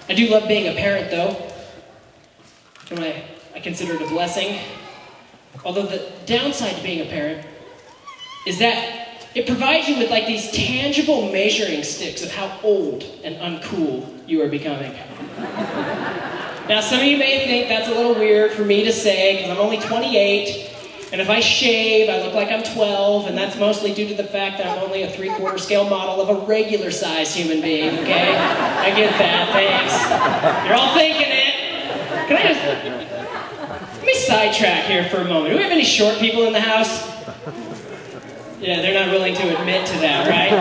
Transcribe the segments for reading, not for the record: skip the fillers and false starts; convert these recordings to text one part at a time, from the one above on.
I do love being a parent, though. And I consider it a blessing. Although the downside to being a parent is that it provides you with like these tangible measuring sticks of how old and uncool you are becoming. Now, some of you may think that's a little weird for me to say because I'm only 28, and if I shave, I look like I'm 12, and that's mostly due to the fact that I'm only a 3/4 scale model of a regular-sized human being, okay? I get that, thanks. You're all thinking it. Can I just... Let me sidetrack here for a moment. Do we have any short people in the house? Yeah, they're not willing to admit to that, right?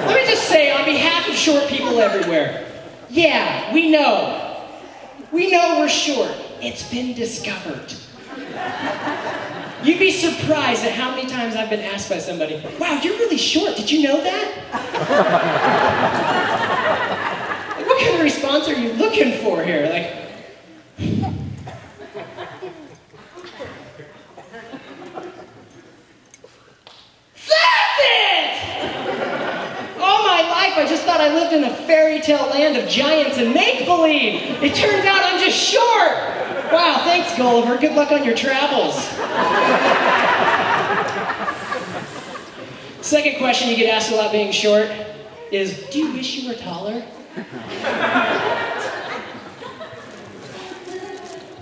Let me just say, on behalf of short people everywhere, yeah, we know. We know we're short. It's been discovered. You'd be surprised at how many times I've been asked by somebody, wow, you're really short. Did you know that? Like, what kind of response are you looking for here? Like, I just thought I lived in a fairy tale land of giants and make-believe. It turns out I'm just short. Wow, thanks, Gulliver. Good luck on your travels. Second question you get asked a lot being short is, do you wish you were taller?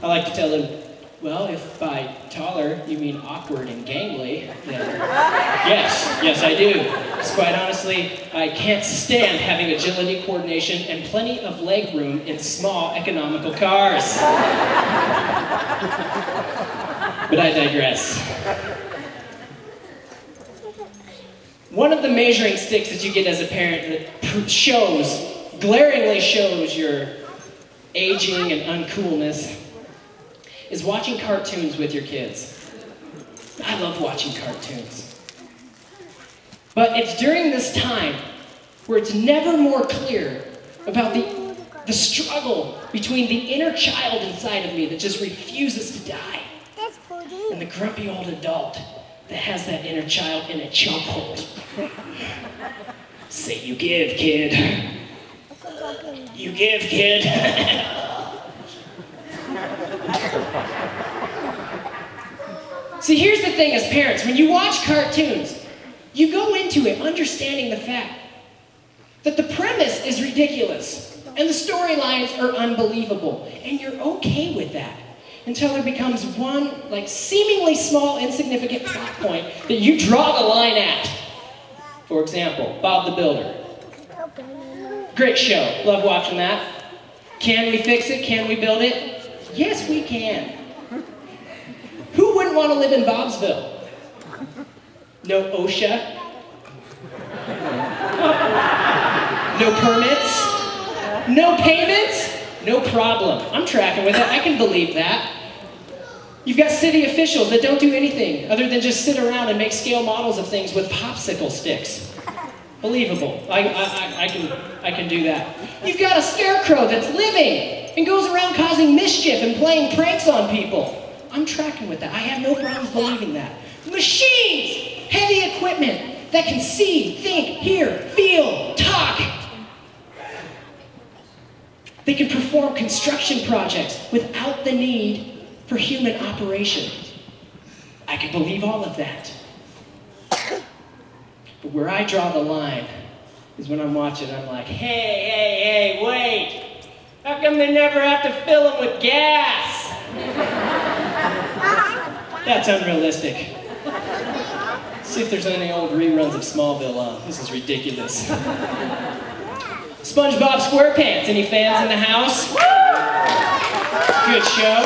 I like to tell them, well, if by taller you mean awkward and gangly, then yes, I do. Because quite honestly, I can't stand having agility, coordination, and plenty of leg room in small, economical cars. But I digress. One of the measuring sticks that you get as a parent that glaringly shows your aging and uncoolness is watching cartoons with your kids. I love watching cartoons. But it's during this time where it's never more clear about the struggle between the inner child inside of me that just refuses to die and the grumpy old adult that has that inner child in a chokehold. Say you give, kid. You give, kid. See, here's the thing as parents. When you watch cartoons, you go into it understanding the fact that the premise is ridiculous and the storylines are unbelievable. And you're okay with that until there becomes one, like, seemingly small, insignificant plot point that you draw the line at. For example, Bob the Builder. Great show. Love watching that. Can we fix it? Can we build it? Yes, we can. Who wouldn't want to live in Bobsville? No OSHA? No permits? No payments? No problem. I'm tracking with it. I can believe that. You've got city officials that don't do anything other than just sit around and make scale models of things with popsicle sticks. Believable. I can do that. You've got a scarecrow that's living and goes around causing mischief and playing pranks on people. I'm tracking with that. I have no problems believing that. Machines! Heavy equipment that can see, think, hear, feel, talk. They can perform construction projects without the need for human operation. I can believe all of that. But where I draw the line is when I'm watching, I'm like, hey, wait. How come they never have to fill them with gas? That's unrealistic. Let's see if there's any old reruns of Smallville on. This is ridiculous. SpongeBob SquarePants. Any fans in the house? Good show.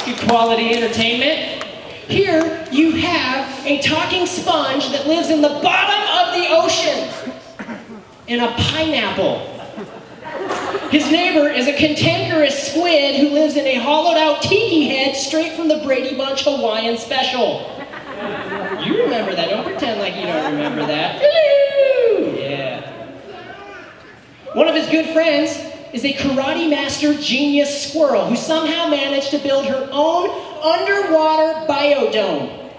Good quality entertainment. Here you have a talking sponge that lives in the bottom of the ocean in a pineapple. His neighbor is a cantankerous squid who lives in a hollowed-out tiki head straight from the Brady Bunch Hawaiian Special. You remember that. Don't pretend like you don't remember that. Hello! Yeah. One of his good friends is a karate master genius squirrel who somehow managed to build her own underwater biodome.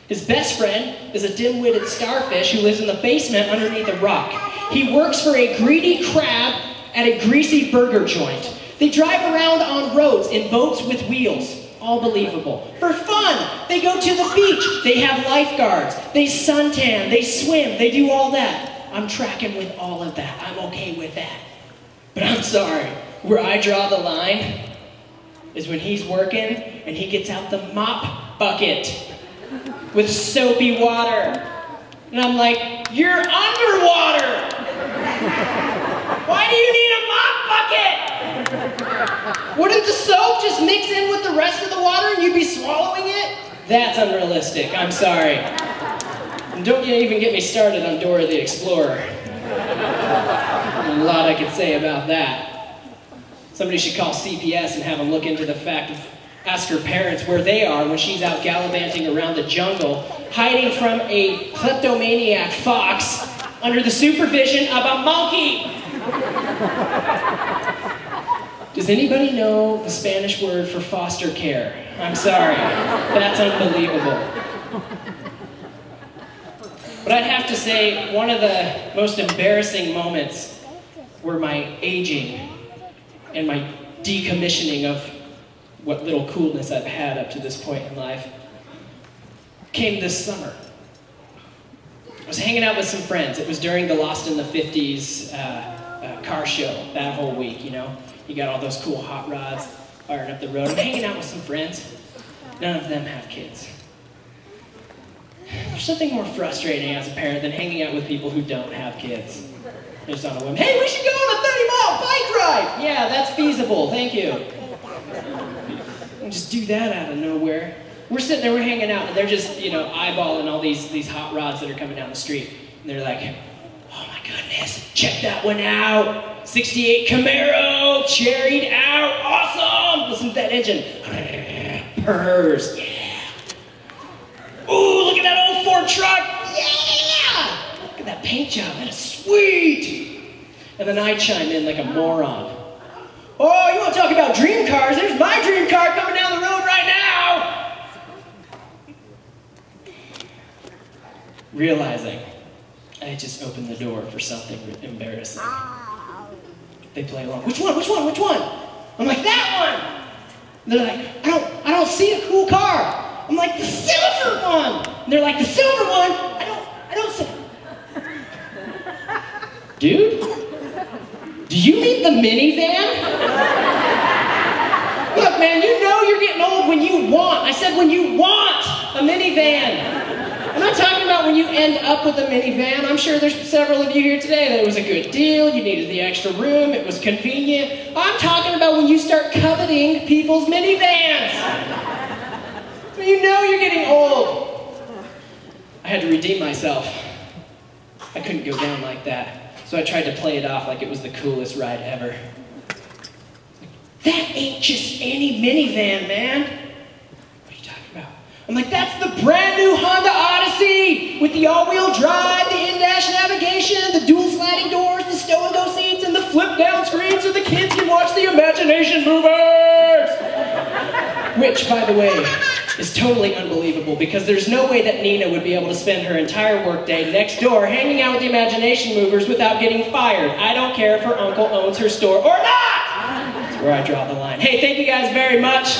His best friend is a dim-witted starfish who lives in the basement underneath a rock. He works for a greedy crab at a greasy burger joint. They drive around on roads in boats with wheels. All believable. For fun, they go to the beach. They have lifeguards. They suntan. They swim. They do all that. I'm tracking with all of that. I'm okay with that. But I'm sorry. Where I draw the line is when he's working and he gets out the mop bucket with soapy water. And I'm like, you're underwater! Why do you need a mop bucket? Wouldn't the soap just mix in with the rest of the water and you'd be swallowing it? That's unrealistic, I'm sorry. And don't you even get me started on Dora the Explorer. There's a lot I could say about that. Somebody should call CPS and have them look into the fact of ask her parents where they are when she's out gallivanting around the jungle, hiding from a kleptomaniac fox under the supervision of a monkey. Does anybody know the Spanish word for foster care? I'm sorry, that's unbelievable. But I'd have to say one of the most embarrassing moments were my aging and my decommissioning of what little coolness I've had up to this point in life came this summer. I was hanging out with some friends. It was during the Lost in the 50s car show that whole week, you know. You got all those cool hot rods firing up the road. I'm hanging out with some friends. None of them have kids. There's something more frustrating as a parent than hanging out with people who don't have kids. Just on a whim. Hey, we should go on a 30-mile bike ride! Yeah, that's feasible, thank you. And just do that out of nowhere. We're sitting there, we're hanging out, and they're just, you know, eyeballing all these hot rods that are coming down the street. And they're like, oh my goodness, check that one out. 68 Camaro, cherried out, awesome! Listen to that engine. Purrs, yeah. Ooh, look at that old Ford truck, yeah! Look at that paint job, that is sweet! And then I chime in like a moron. Oh, you want to talk about dream cars? There's my dream car coming down the road right now! Realizing I had just opened the door for something embarrassing. They play along. Which one? Which one? Which one? I'm like, that one! They're like, I don't see a cool car. I'm like, the silver one! And they're like, the silver one? I don't see. Dude? Do you mean the minivan? Look, man, you know you're getting old when you want. I said when you want a minivan. I'm not talking about when you end up with a minivan. I'm sure there's several of you here today that it was a good deal, you needed the extra room, it was convenient. I'm talking about when you start coveting people's minivans. When you know you're getting old. I had to redeem myself. I couldn't go down like that. So I tried to play it off like it was the coolest ride ever. That ain't just any minivan, man. What are you talking about? I'm like, that's the brand new Honda Odyssey with the all-wheel drive, the in-dash navigation, the dual sliding doors, the stow-and-go seats, and the flip-down screen so the kids can watch the imagination movies! Which, by the way, is totally unbelievable because there's no way that Nina would be able to spend her entire workday next door hanging out with the imagination movers without getting fired. I don't care if her uncle owns her store or not! That's where I draw the line. Hey, thank you guys very much.